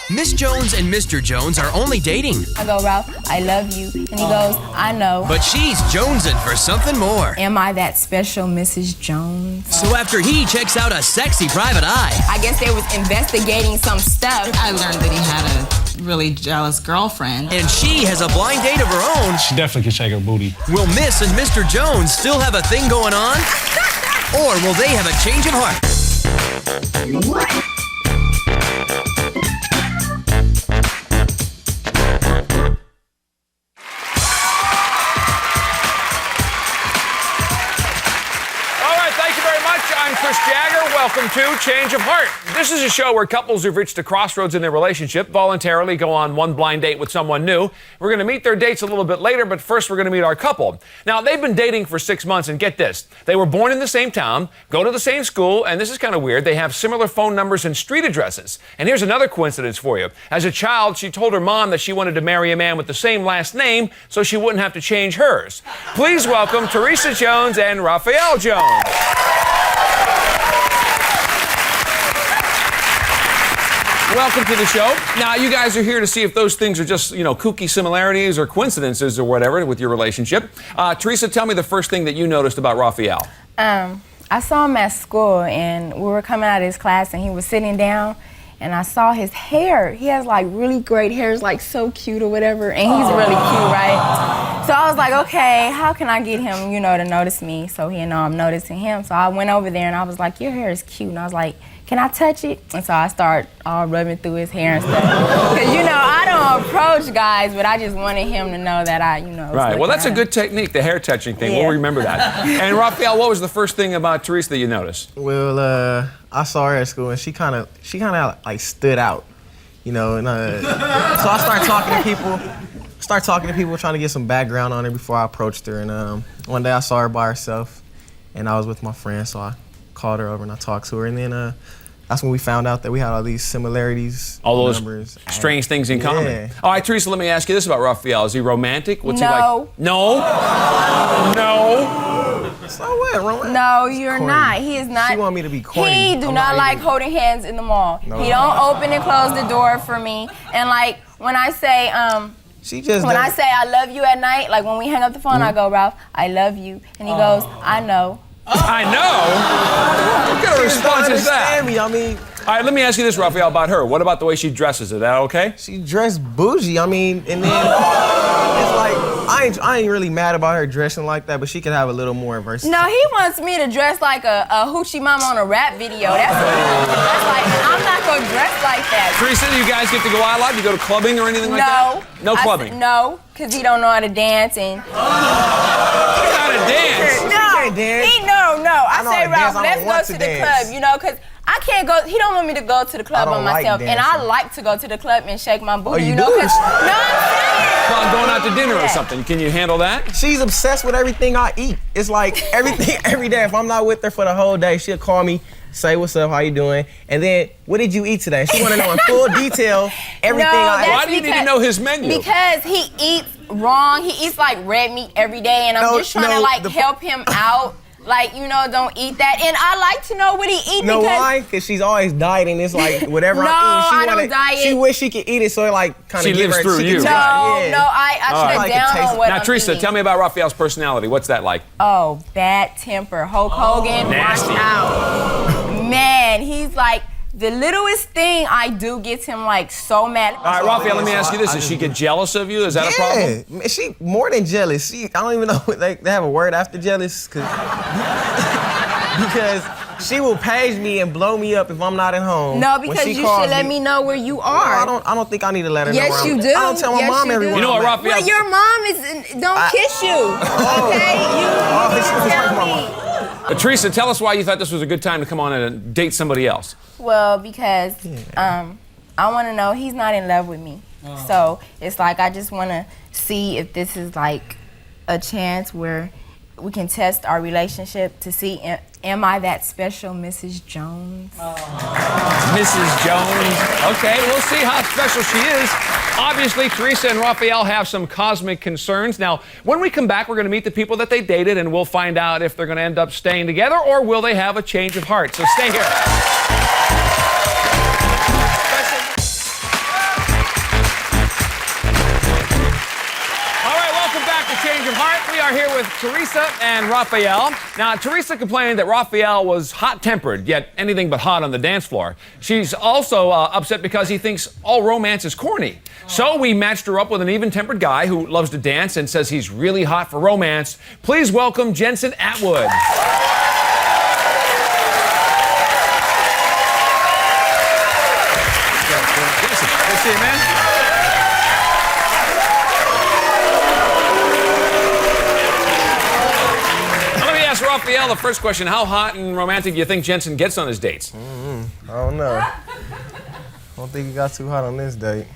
Miss Jones and Mr. Jones are only dating. I go, Ralph, I love you. And he goes, I know. But she's jonesing for something more. Am I that special Mrs. Jones? So after he checks out a sexy private eye. I guess they was investigating some stuff. I learned that he had a really jealous girlfriend. And she has a blind date of her own. She definitely can shake her booty. Will Miss and Mr. Jones still have a thing going on? Or will they have a change of heart? Welcome to Change of Heart. This is a show where couples who've reached a crossroads in their relationship voluntarily go on one blind date with someone new. We're going to meet their dates a little bit later, but first we're going to meet our couple. Now, they've been dating for 6 months, and get this. They were born in the same town, go to the same school, and this is kind of weird. They have similar phone numbers and street addresses. And here's another coincidence for you. As a child, she told her mom that she wanted to marry a man with the same last name so she wouldn't have to change hers. Please welcome Theresa Jones and Rafael Jones. Welcome to the show. Now, you guys are here to see if those things are just, kooky similarities or coincidences or whatever with your relationship. Teresa, tell me the first thing that you noticed about Rafael. I saw him at school, and we were coming out of his class, and he was sitting down, and I saw his hair. He has, really great hair. It's, so cute or whatever, and he's really cute, right? So I was like, okay, how can I get him, to notice me so he'll know I'm noticing him? So I went over there, and I was like, your hair is cute. And I was like, can I touch it? And so I started all rubbing through his hair and stuff. Because, I don't approach guys, but I just wanted him to know that I, Right. Well, that's a good technique, the hair touching thing. Yeah. We'll remember that. And Rafael, what was the first thing about Teresa that you noticed? Well, I saw her at school, and she kind of stood out, and so I started talking to people, trying to get some background on her before I approached her. And one day I saw her by herself, and I was with my friend, so I called her over and I talked to her, and then that's when we found out that we had all these similarities, all those numbers, strange things in common. Yeah. All right, Teresa, let me ask you this about Rafael. Is he romantic? What's he No. like? No. No. So what, romantic? No, you're corny. not. He is not. She want me to be corny. He do not like holding hands in the mall. No. He don't open and close the door for me. And when I say I say I love you at night, when we hang up the phone, I go, Ralph, I love you. And he goes, I know. I know? What kind of response is that? Me. All right, let me ask you this, Rafael, about her. What about the way she dresses? Is that okay? She dressed bougie. And then it's I ain't really mad about her dressing like that, but she could have a little more versatility. No, he wants me to dress like a hoochie mama on a rap video. That's what he wants to dress like. And I'm not gonna dress like that. Teresa, do you guys get to go out a lot? Do you go to clubbing or anything like that? No clubbing? No, because he don't know how to dance and... You know how to dance? No. I say, Ralph, let's go to the club, because I can't go. He don't want me to go to the club by myself, and I like to go to the club and shake my booty, I'm saying. Well, I'm going out to dinner or something. Can you handle that? She's obsessed with everything I eat. It's like everything every day. If I'm not with her for the whole day, she'll call me, say what's up, how you doing, and then what did you eat today? She want to know in full detail everything I ate. Why do you need to know his menu? Because he eats wrong. He eats red meat every day, and I'm just trying to help him out. Don't eat that. And I like to know what he eats. You know why? Because she's always dieting. It's whatever No, I'm eating, I don't diet. She wish she could eat it, so it kind of She lives through you. I shut down on what Now, I'm Teresa, eating. tell me about Rafael's personality. What's that like? Oh, bad temper. Hulk Hogan, nasty. watch out. Man, he's the littlest thing I do gets him so mad. All right, Rafael, let me ask you this. Does she get jealous of you? Is that a problem? Yeah, she more than jealous. I don't even know, they have a word after jealous? Because she will page me and blow me up if I'm not at home. No, because you should let me know where you are. No, I don't think I need to let her know. Yes, you do. I don't tell my mom everywhere. You know what, Rafael? Well, your mom don't kiss you. Okay? You tell me. Teresa, tell us why you thought this was a good time to come on and date somebody else. Well, because I want to know he's not in love with me. So it's I just want to see if this is a chance where we can test our relationship to see am I that special Mrs. Jones? Mrs. Jones. Okay, we'll see how special she is. Obviously, Theresa and Raphael have some cosmic concerns. Now, when we come back, we're going to meet the people that they dated, and we'll find out if they're going to end up staying together or will they have a change of heart. So stay here. right, we are here with Theresa and Raphael. Now, Teresa complained that Raphael was hot-tempered, yet anything but hot on the dance floor. She's also upset because he thinks all romance is corny. So we matched her up with an even-tempered guy who loves to dance and says he's really hot for romance. Please welcome Jenson Atwood. Jenson, good to see you, man. Raphael, the first question, how hot and romantic do you think Jenson gets on his dates? I don't know. I don't think he got too hot on this date.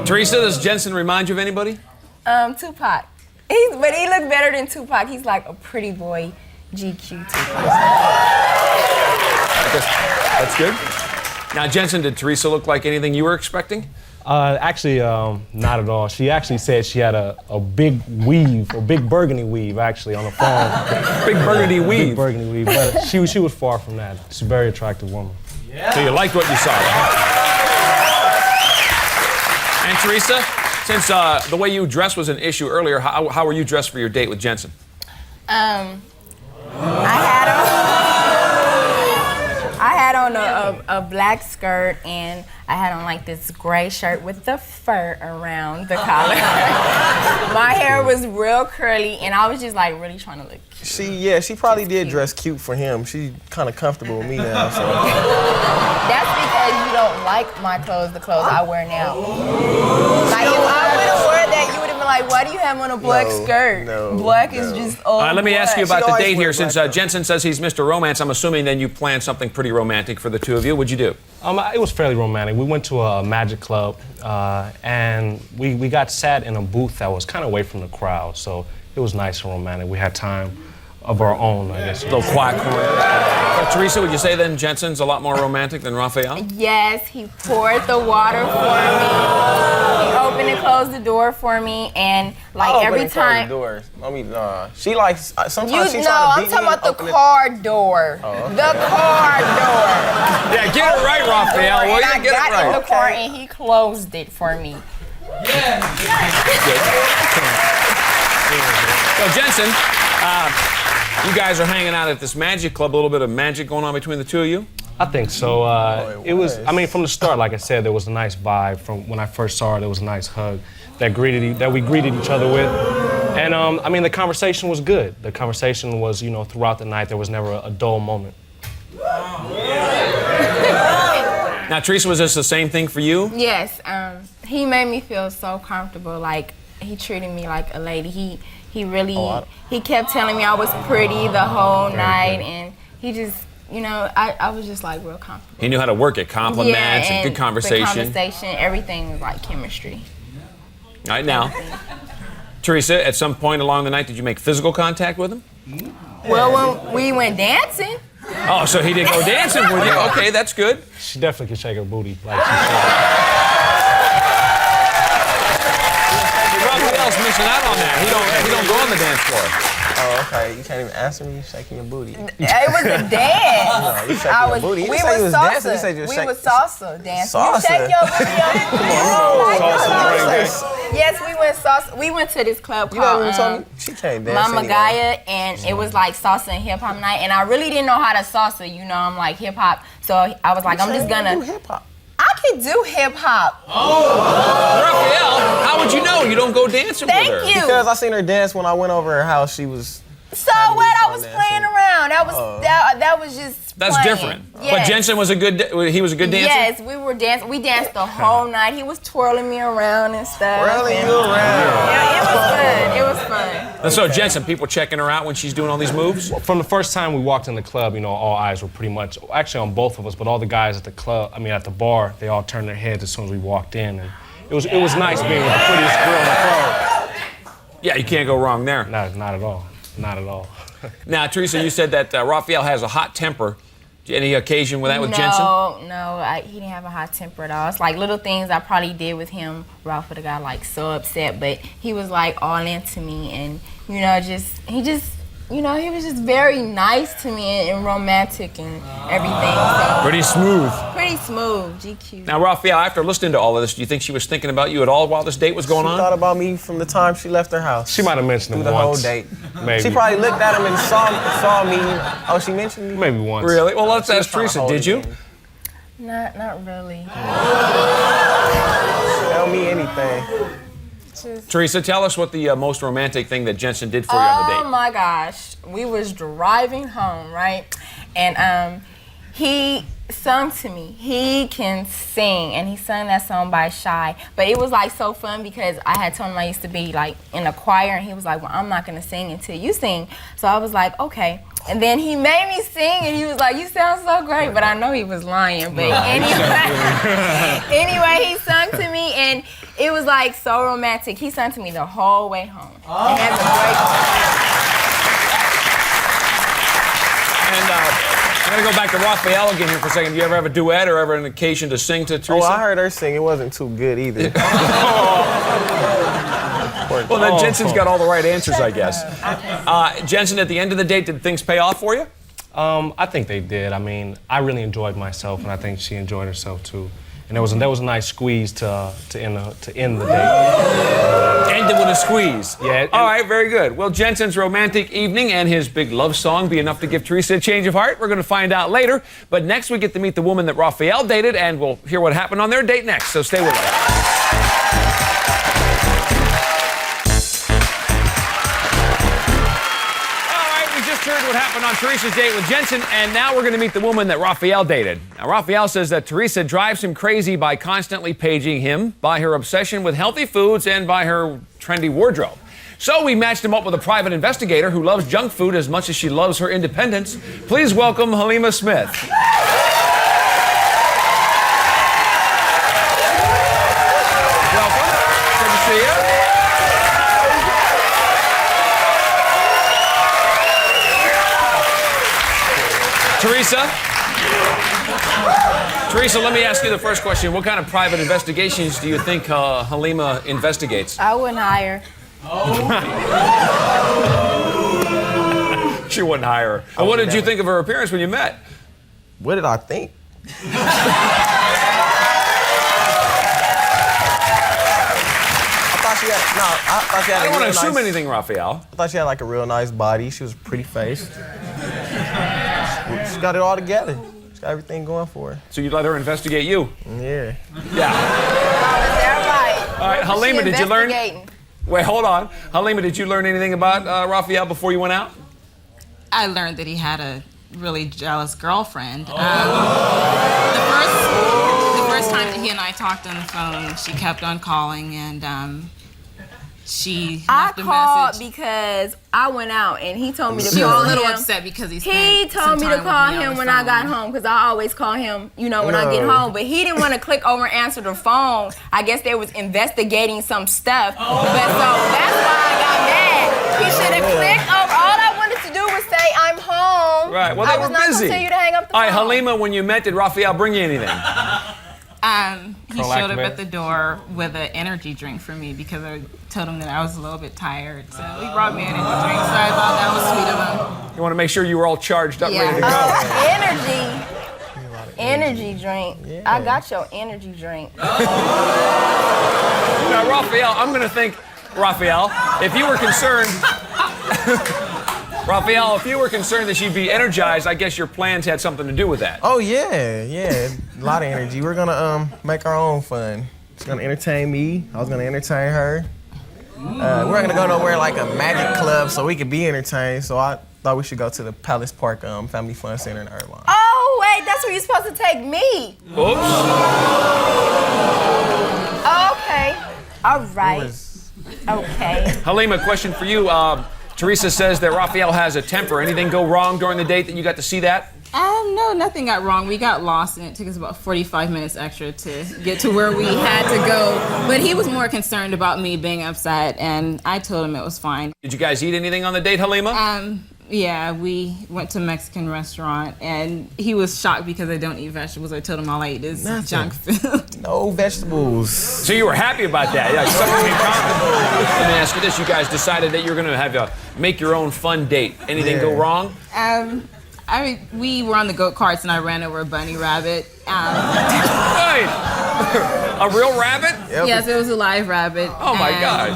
Teresa, does Jenson remind you of anybody? Tupac. But he looks better than Tupac. He's like a pretty boy, GQ Tupac. That's good. Now, Jenson, did Teresa look like anything you were expecting? Actually, not at all. She actually said she had a big weave, a big burgundy weave, actually, on the phone. Big burgundy weave? Big burgundy weave, but she was far from that. She's a very attractive woman. Yeah. So you liked what you saw? And Teresa, since the way you dressed was an issue earlier, how were you dressed for your date with Jenson? I had on a black skirt, and I had on like this gray shirt with the fur around the collar. My hair was real curly, and I was just like really trying to look cute. She probably did dress cute for him. She's kind of comfortable with me now, so. That's because you don't like my clothes, the clothes I wear now. Like if I would have worn that, you would have been like, why do you have on a black skirt? Black is just all let me ask you about the date here. Since black Jenson says he's Mr. Romance, I'm assuming then you planned something pretty romantic for the two of you. What'd you do? It was fairly romantic. We went to a magic club, and we got sat in a booth that was kind of away from the crowd, so it was nice and romantic. We had time of our own, I guess. A little quiet corner. Teresa, would you say then Jenson's a lot more romantic than Raphael? Yes, he poured the water for me. He opened and closed the door for me, and like every time. She likes sometimes she's I'm talking about the car door. Oh, okay. The car door. Yeah, get it right, Raphael. Will you get it right? I got in the car and he closed it for me. So Jenson, you guys are hanging out at this magic club. A little bit of magic going on between the two of you? I think so. It was. I mean, from the start, like I said, there was a nice vibe. From when I first saw her, there was a nice hug that we greeted each other with. And I mean, the conversation was good. The conversation was, throughout the night, there was never a dull moment. Now, Teresa, was this the same thing for you? Yes. He made me feel so comfortable. Like he treated me like a lady. He really, he kept telling me I was pretty the whole night, and he just, I was just like real comfortable. He knew how to work it, compliments and good conversation. The conversation, everything was like chemistry. All right, now, Teresa, at some point along the night, did you make physical contact with him? Well, when we went dancing. Oh, so he didn't go dancing with you. Okay, that's good. She definitely can shake her booty, like she said. Raphael's missing out on that. He don't go on the dance floor. Oh, okay. You can't even answer me. You shaking your booty. It was a dance. No, you shaking your booty. We was salsa. We was salsa dancing. You shake your booty. Yes, we went salsa. We went to this club called she can't dance Mama anyway. Gaia, and it was like salsa and hip hop night. And I really didn't know how to salsa. I'm like hip hop. So I was like, I'm just gonna do hip hop. I can do hip hop. Raphael, how would you know? You don't go dancing with her. Thank you. Because I seen her dance when I went over her house. She was. So what? I was playing around. That was just. That's playing. different. Yes. But Jenson was a good dancer? Yes, we were dancing. We danced the whole night. He was twirling me around and stuff. Twirling you around. Yeah, it was fun. It was fun. And so, Jenson, people checking her out when she's doing all these moves? From the first time we walked in the club, all eyes were pretty much, actually on both of us, but all the guys at the club, at the bar, they all turned their heads as soon as we walked in. And it was nice being with the prettiest girl in the club. Yeah, you can't go wrong there. No, not at all. Not at all. Now, Teresa, you said that Raphael has a hot temper. Any occasion with that with Jenson? No, he didn't have a hot temper at all. It's like little things I probably did with him. Ralph would have got like so upset, but he was like all into me, and he was just very nice to me and romantic and everything. So. Pretty smooth. Pretty pretty smooth, GQ. Now, Raphael, after listening to all of this, do you think she was thinking about you at all while this date was going She on? thought about me from the time she left her house. She might have mentioned through him the whole once. date. Maybe. She probably looked at him and saw me. Oh, she mentioned me? Maybe once. Really? Well, let's She was ask trying to Teresa. hold Did it you? in. Not really. Tell me anything. Teresa, tell us what the most romantic thing that Jenson did for you on the Oh date. my gosh, we was driving home, right? And he sung to me. He can sing, and he sang that song by Shy. But it was like so fun because I had told him I used to be like in a choir, and he was like, "Well, I'm not gonna sing until you sing." So I was like, "Okay." And then he made me sing, and he was like, "You sound so great," but I know he was lying. But anyway, he sung to me, and it was like so romantic. He sung to me the whole way home. And had a great And I'm going to go back to Raphael again here for a second. Do you ever have a duet or ever an occasion to sing to Teresa? Oh, I heard her sing. It wasn't too good either. Well, then Jenson's got all the right answers, I guess. Jenson, at the end of the date, did things pay off for you? I think they did. I mean, I really enjoyed myself, and I think she enjoyed herself too. And there was a nice squeeze to end the date. Ended with a squeeze. Yeah. All right, very good. Will Jenson's romantic evening and his big love song be enough to give Teresa a change of heart? We're going to find out later. But next we get to meet the woman that Raphael dated, and we'll hear what happened on their date next. So stay with us. Heard what happened on Teresa's date with Jenson, and now we're going to meet the woman that Raphael dated. Now, Raphael says that Teresa drives him crazy by constantly paging him, by her obsession with healthy foods, and by her trendy wardrobe. So we matched him up with a private investigator who loves junk food as much as she loves her independence. Please welcome Halima Smith. Welcome. Good to see you. Teresa, let me ask you the first question. What kind of private investigations do you think Halima investigates? I wouldn't hire. She wouldn't hire her. And what did you think of her appearance when you met? What did I think? I don't want to assume anything, Raphael. I thought she had like a real nice body. She was pretty face. She's got it all together. She's got everything going for her. So you'd let her investigate you? Yeah. Yeah. All right, Halima, did you learn? Wait, hold on. Halima, did you learn anything about Raphael before you went out? I learned that he had a really jealous girlfriend. The first time that he and I talked on the phone, she kept on calling, and she left a called message. because I went out and he told me to She call was a little him. upset because he told me to call him when I got home because I always call him, when I get home. But he didn't want to click over and answer the phone. I guess they was investigating some stuff. But so that's why I got mad. He should have clicked over. All I wanted to do was say I'm home. Right. Well, they were busy. I was not going to tell you to hang up the phone. All right, Halima, when you met, did Raphael bring you anything? He showed up at the door with an energy drink for me because I told him that I was a little bit tired. So he brought me an energy drink, so I thought that was sweet of him. You want to make sure you were all charged up, ready to go. Energy drink. Yeah. I got your energy drink. Now, Raphael, I'm going to think, Raphael, if you were concerned... Raphael, if you were concerned that she'd be energized, I guess your plans had something to do with that. Oh, yeah. A lot of energy. We're gonna make our own fun. She's gonna entertain me. I was gonna entertain her. We're not gonna go nowhere like a magic club so we could be entertained. So I thought we should go to the Palace Park Family Fun Center in Irvine. Oh, wait, that's where you're supposed to take me. Oops. Okay. All right. Okay. Halima, question for you. Teresa says that Raphael has a temper. Anything go wrong during the date that you got to see that? No, nothing got wrong. We got lost, and it took us about 45 minutes extra to get to where we had to go. But he was more concerned about me being upset, and I told him it was fine. Did you guys eat anything on the date, Halima? Yeah, we went to a Mexican restaurant, and he was shocked because I don't eat vegetables. I told him all I eat is junk food. No vegetables. So you were happy about that? Yeah, something came comfortable. Let me ask you this: you guys decided that you're going to have a make your own fun date. Anything go wrong? We were on the go-karts and I ran over a bunny rabbit. Wait, a real rabbit? Yep. Yes, it was a live rabbit. Oh my and God.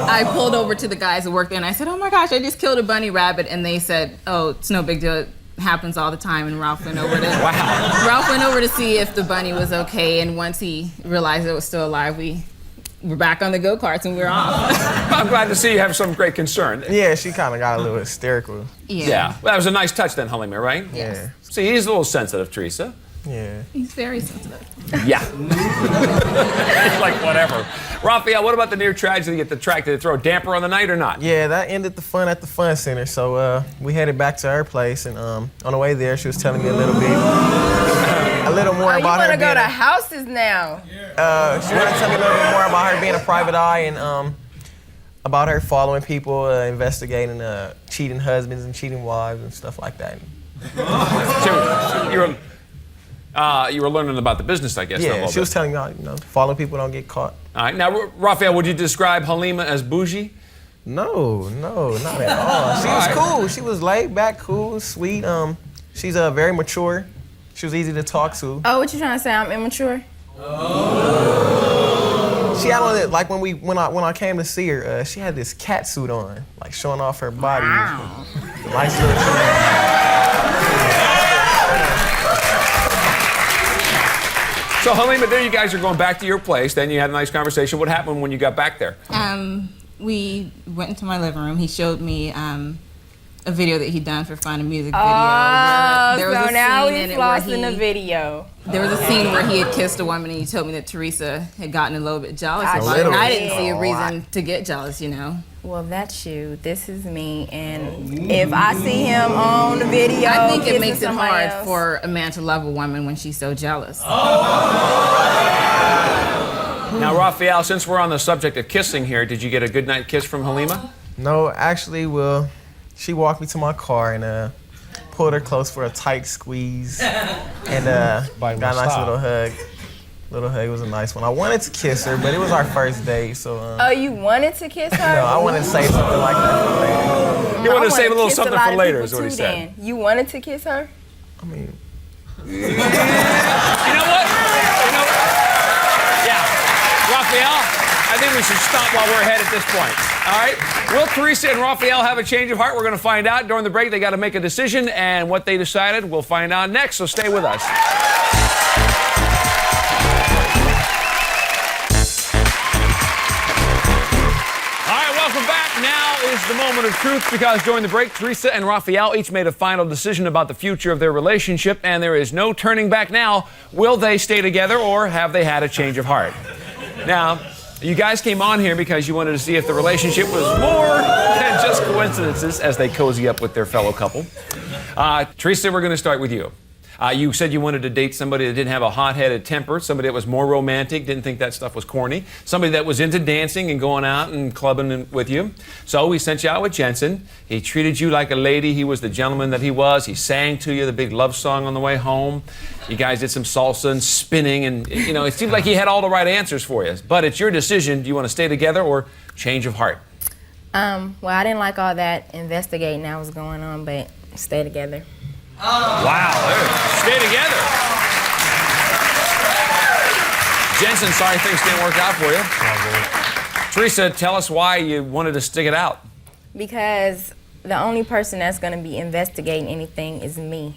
I pulled over to the guys who worked there and I said, oh my gosh, I just killed a bunny rabbit. And they said, oh, it's no big deal. It happens all the time. And Ralph went over to Ralph went over to see if the bunny was okay. And once he realized it was still alive, we were back on the go-karts and we were off. I'm glad to see you have some great concern. Yeah, she kind of got a little hysterical. Yeah. Well, that was a nice touch then, Halima, right? Yeah. See, he's a little sensitive, Teresa. Yeah. He's very sensitive. Yeah. Like, whatever. Raphael, what about the near tragedy at the track? Did it throw a damper on the night or not? Yeah, that ended the fun at the fun center. So we headed back to her place, and on the way there, she was telling me a little more Oh, you about her want to go being to houses now? she wanted to tell me a little bit more about her being a private eye and about her following people, investigating cheating husbands and cheating wives and stuff like that. So you were learning about the business, I guess. Yeah, she was telling me, following people don't get caught. All right. Now, Raphael, would you describe Halima as bougie? No, not at all. She was cool. She was laid back, cool, sweet. She's very mature. She was easy to talk to. Oh, what you trying to say? I'm immature? She had on it, like when I came to see her, she had this cat suit on, like showing off her body. Wow. Nice little So, Halima, there you guys are going back to your place. Then you had a nice conversation. What happened when you got back there? We went into my living room. He showed me a video that he'd done for Find a Music Video. Oh, there was so a now scene in he's it where lost in the video. There was a scene where he had kissed a woman and he told me that Teresa had gotten a little bit jealous about it. And I didn't see a reason to get jealous, Well, that's you. This is me. And if I see him on the video, I think it makes it somebody hard else, for a man to love a woman when she's so jealous. Now, Raphael, since we're on the subject of kissing here, did you get a goodnight kiss from Halima? No, actually, she walked me to my car and pulled her close for a tight squeeze and got a nice little hug. Little hug was a nice one. I wanted to kiss her, but it was our first date, so. Oh, you wanted to kiss her? No, I wanted to say something like that for later. You wanted to save a little kiss something lot for of later, people is what he too, said. then. You wanted to kiss her? I mean, You know what? Yeah. Raphael, I think we should stop while we're ahead at this point. All right? Will Theresa and Raphael have a change of heart? We're going to find out. During the break, they got to make a decision, and what they decided, we'll find out next, so stay with us. Welcome back. Now is the moment of truth because during the break, Theresa and Raphael each made a final decision about the future of their relationship, and there is no turning back now. Will they stay together or have they had a change of heart? Now, you guys came on here because you wanted to see if the relationship was more than just coincidences as they cozy up with their fellow couple. Theresa, we're going to start with you. You said you wanted to date somebody that didn't have a hot-headed temper, somebody that was more romantic, didn't think that stuff was corny, somebody that was into dancing and going out and clubbing with you. So we sent you out with Jenson. He treated you like a lady. He was the gentleman that he was. He sang to you the big love song on the way home. You guys did some salsa and spinning, and it seemed like he had all the right answers for you. But it's your decision. Do you want to stay together or change of heart? Well, I didn't like all that investigating that was going on, but stay together. Wow, stay together. Jenson, sorry things didn't work out for you. Teresa, tell us why you wanted to stick it out. Because the only person that's going to be investigating anything is me.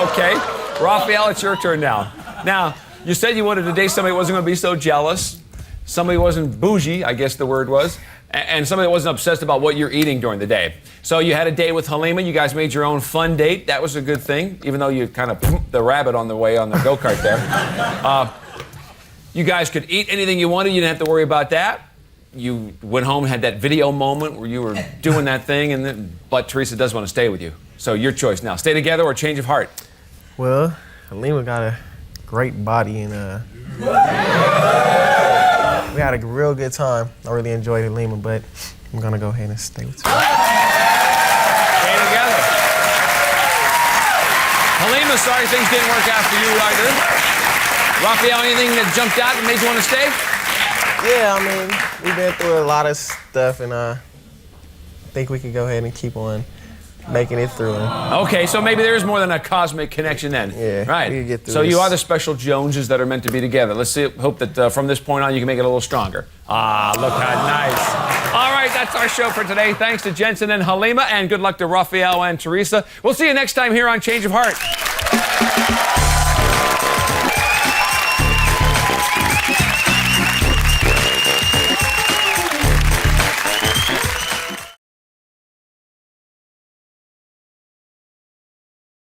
Okay, Raphael, it's your turn now. Now, you said you wanted to date somebody who wasn't going to be so jealous, somebody who wasn't bougie, I guess the word was, and somebody that wasn't obsessed about what you're eating during the day. So you had a date with Halima. You guys made your own fun date. That was a good thing, even though you kind of pooped the rabbit on the way on the go-kart there. You guys could eat anything you wanted. You didn't have to worry about that. You went home and had that video moment where you were doing that thing, but Teresa does want to stay with you. So your choice now. Stay together or change of heart? Well, Halima got a great body and we had a real good time. I really enjoyed Halima, but I'm gonna go ahead and stay with her. Stay together. Halima, sorry things didn't work out for you either. Raphael, anything that jumped out and made you want to stay? Yeah, I mean, we've been through a lot of stuff, and I think we could go ahead and keep on making it through. Okay, so maybe there is more than a cosmic connection then. Yeah, right. we can get through so you this. are the special Joneses that are meant to be together. Let's see. Hope that from this point on you can make it a little stronger. Ah, look how nice. All right, that's our show for today. Thanks to Jenson and Halima, and good luck to Rafael and Teresa. We'll see you next time here on Change of Heart.